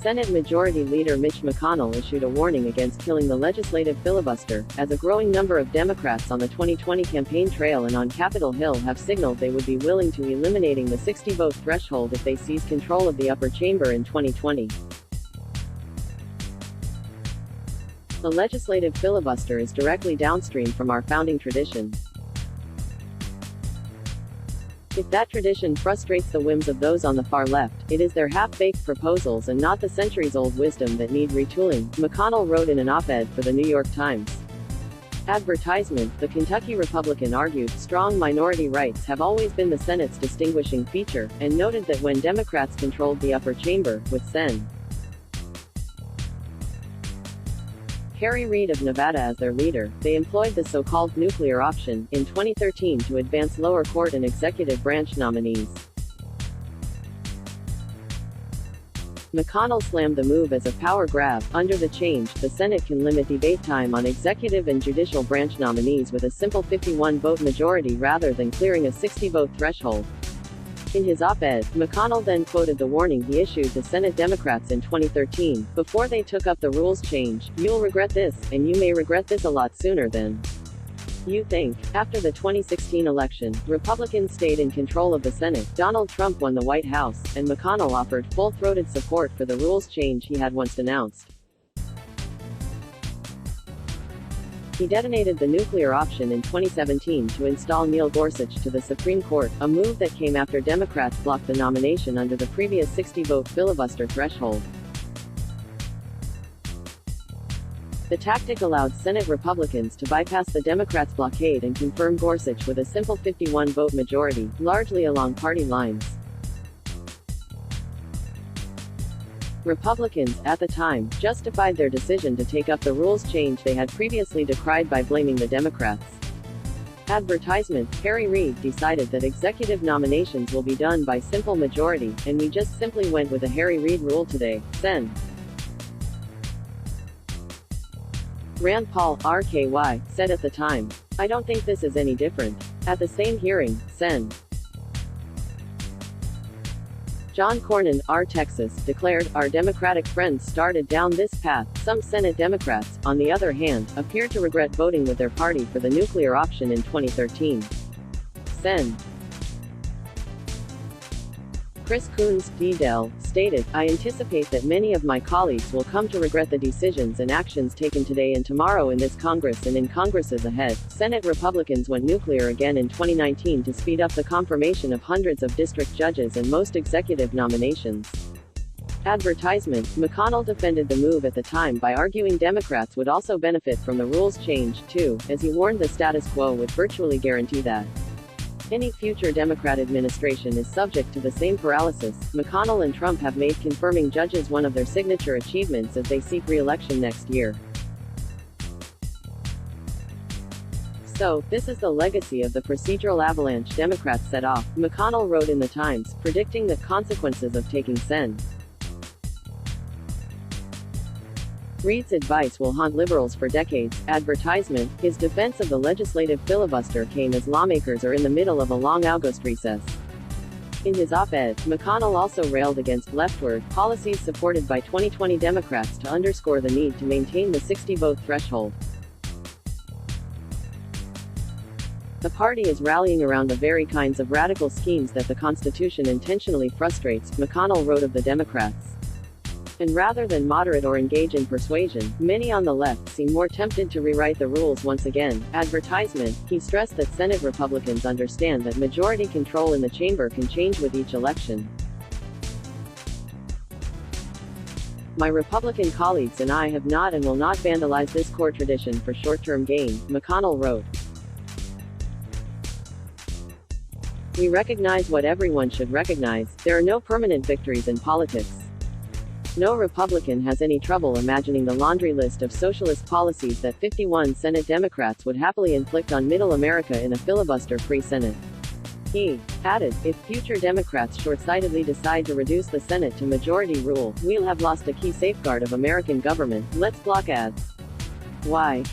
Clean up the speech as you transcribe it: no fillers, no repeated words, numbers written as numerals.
Senate Majority Leader Mitch McConnell issued a warning against killing the legislative filibuster, as a growing number of Democrats on the 2020 campaign trail and on Capitol Hill have signaled they would be willing to eliminating the 60-vote threshold if they seize control of the upper chamber in 2020. The legislative filibuster is directly downstream from our founding tradition. If that tradition frustrates the whims of those on the far left, it is their half-baked proposals and not the centuries-old wisdom that need retooling, McConnell wrote in an op-ed for the New York Times. Advertisement: The Kentucky Republican argued strong minority rights have always been the Senate's distinguishing feature, and noted that when Democrats controlled the upper chamber, with Sen. Harry Reid of Nevada as their leader, they employed the so-called nuclear option in 2013 to advance lower court and executive branch nominees. McConnell slammed the move as a power grab. Under the change, the Senate can limit debate time on executive and judicial branch nominees with a simple 51-vote majority rather than clearing a 60-vote threshold. In his op-ed, McConnell then quoted the warning he issued to Senate Democrats in 2013, before they took up the rules change: "You'll regret this, and you may regret this a lot sooner than you think." After the 2016 election, Republicans stayed in control of the Senate, Donald Trump won the White House, and McConnell offered full-throated support for the rules change he had once denounced. He detonated the nuclear option in 2017 to install Neil Gorsuch to the Supreme Court, a move that came after Democrats blocked the nomination under the previous 60-vote filibuster threshold. The tactic allowed Senate Republicans to bypass the Democrats' blockade and confirm Gorsuch with a simple 51-vote majority, largely along party lines. Republicans, at the time, justified their decision to take up the rules change they had previously decried by blaming the Democrats. Advertisement: Harry Reid decided that executive nominations will be done by simple majority, and we just simply went with the Harry Reid rule today. Sen. Rand Paul, RKY, said at the time, "I don't think this is any different." At the same hearing, Sen. John Cornyn, R. Texas, declared, "Our Democratic friends started down this path." Some Senate Democrats, on the other hand, appeared to regret voting with their party for the nuclear option in 2013. Sen. Chris Coons, D-Del, stated, "I anticipate that many of my colleagues will come to regret the decisions and actions taken today and tomorrow in this Congress and in Congresses ahead." Senate Republicans went nuclear again in 2019 to speed up the confirmation of hundreds of district judges and most executive nominations. Advertisement: McConnell defended the move at the time by arguing Democrats would also benefit from the rules change, too, as he warned the status quo would virtually guarantee that any future Democrat administration is subject to the same paralysis. McConnell and Trump have made confirming judges one of their signature achievements as they seek re-election next year. So, this is the legacy of the procedural avalanche Democrats set off, McConnell wrote in the Times, predicting the consequences of taking Sen. Reid's advice will haunt liberals for decades. Advertisement: His defense of the legislative filibuster came as lawmakers are in the middle of a long August recess. In his op-ed, McConnell also railed against leftward policies supported by 2020 Democrats to underscore the need to maintain the 60-vote threshold. The party is rallying around the very kinds of radical schemes that the Constitution intentionally frustrates, McConnell wrote of the Democrats. And rather than moderate or engage in persuasion, many on the left seem more tempted to rewrite the rules once again. Advertisement: He stressed that Senate Republicans understand that majority control in the chamber can change with each election. "My Republican colleagues and I have not and will not vandalize this core tradition for short-term gain," McConnell wrote. "We recognize what everyone should recognize: there are no permanent victories in politics. No Republican has any trouble imagining the laundry list of socialist policies that 51 Senate Democrats would happily inflict on middle America in a filibuster-free Senate." He added, "If future Democrats short-sightedly decide to reduce the Senate to majority rule, we'll have lost a key safeguard of American government. Let's block ads. Why?